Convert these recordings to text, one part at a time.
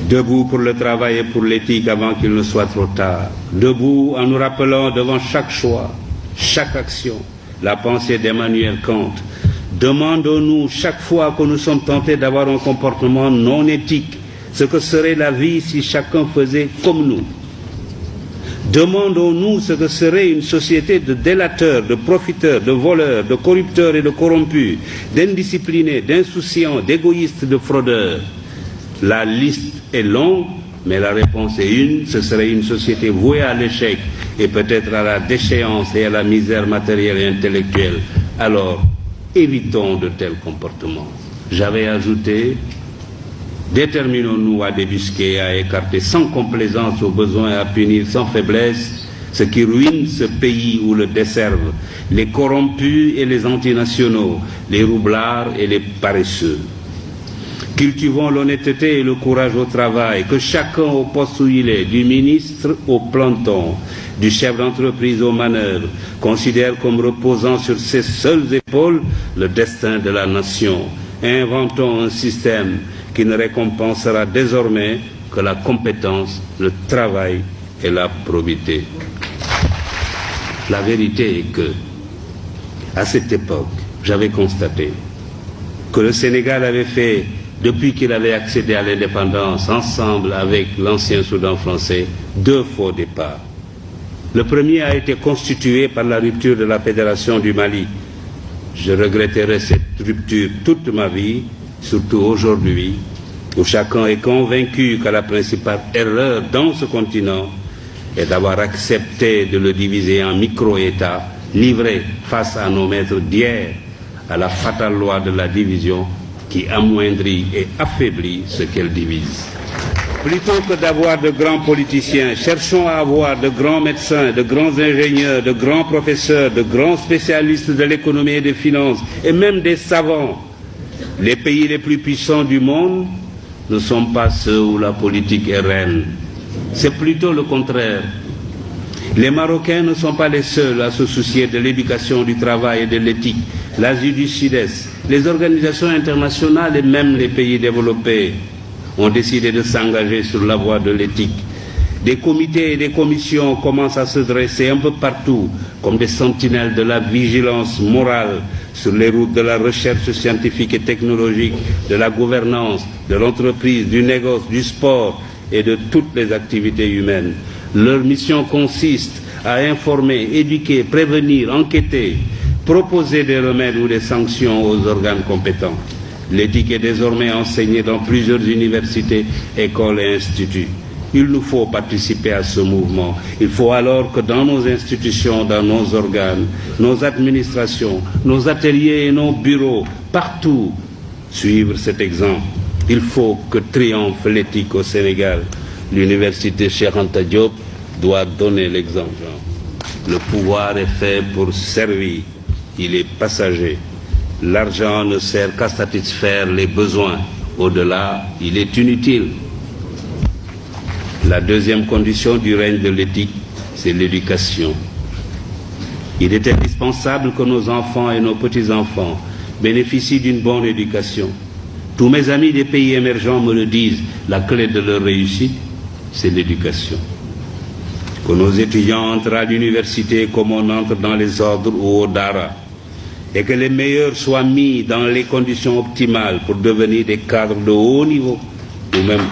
Debout pour le travail et pour l'éthique avant qu'il ne soit trop tard. Debout en nous rappelant devant chaque choix, chaque action, la pensée d'Emmanuel Kant. Demandons-nous chaque fois que nous sommes tentés d'avoir un comportement non éthique, ce que serait la vie si chacun faisait comme nous. Demandons-nous ce que serait une société de délateurs, de profiteurs, de voleurs, de corrupteurs et de corrompus, d'indisciplinés, d'insouciants, d'égoïstes, de fraudeurs. La liste est longue, mais la réponse est une, ce serait une société vouée à l'échec et peut-être à la déchéance et à la misère matérielle et intellectuelle. Alors, évitons de tels comportements. J'avais ajouté, déterminons-nous à débusquer, à écarter sans complaisance au besoin et à punir sans faiblesse ce qui ruine ce pays ou le desservent, les corrompus et les antinationaux, les roublards et les paresseux. Cultivons l'honnêteté et le courage au travail, que chacun au poste où il est, du ministre au planton, du chef d'entreprise aux manœuvres, considère comme reposant sur ses seules épaules le destin de la nation. Inventons un système qui ne récompensera désormais que la compétence, le travail et la probité. La vérité est que, à cette époque, j'avais constaté que le Sénégal avait fait, depuis qu'il avait accédé à l'indépendance, ensemble avec l'ancien Soudan français, 2 faux départs. Le premier a été constitué par la rupture de la Fédération du Mali. Je regretterai cette rupture toute ma vie, surtout aujourd'hui, où chacun est convaincu que la principale erreur dans ce continent est d'avoir accepté de le diviser en micro-États, livrés face à nos maîtres d'hier, à la fatale loi de la division qui amoindrit et affaiblit ce qu'elle divise. Plutôt que d'avoir de grands politiciens, cherchons à avoir de grands médecins, de grands ingénieurs, de grands professeurs, de grands spécialistes de l'économie et des finances, et même des savants. Les pays les plus puissants du monde ne sont pas ceux où la politique est reine. C'est plutôt le contraire. Les Marocains ne sont pas les seuls à se soucier de l'éducation, du travail et de l'éthique. L'Asie du Sud-Est, les organisations internationales et même les pays développés ont décidé de s'engager sur la voie de l'éthique. Des comités et des commissions commencent à se dresser un peu partout comme des sentinelles de la vigilance morale sur les routes de la recherche scientifique et technologique, de la gouvernance, de l'entreprise, du négoce, du sport et de toutes les activités humaines. Leur mission consiste à informer, éduquer, prévenir, enquêter, proposer des remèdes ou des sanctions aux organes compétents. L'éthique est désormais enseignée dans plusieurs universités, écoles et instituts. Il nous faut participer à ce mouvement. Il faut alors que dans nos institutions, dans nos organes, nos administrations, nos ateliers et nos bureaux, partout, suivre cet exemple. Il faut que triomphe l'éthique au Sénégal. L'université Cheikh Anta Diop doit donner l'exemple. Le pouvoir est fait pour servir. Il est passager. L'argent ne sert qu'à satisfaire les besoins. Au-delà, il est inutile. La deuxième condition du règne de l'éthique, c'est l'éducation. Il est indispensable que nos enfants et nos petits-enfants bénéficient d'une bonne éducation. Tous mes amis des pays émergents me le disent, la clé de leur réussite, c'est l'éducation. Que nos étudiants entrent à l'université comme on entre dans les ordres ou au Dara, et que les meilleurs soient mis dans les conditions optimales pour devenir des cadres de haut niveau, ou même,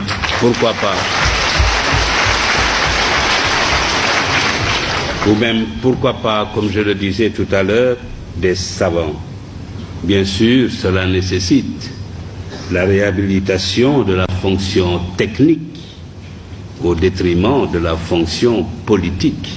pourquoi pas, comme je le disais tout à l'heure, des savants. Bien sûr, cela nécessite la réhabilitation de la fonction technique au détriment de la fonction politique.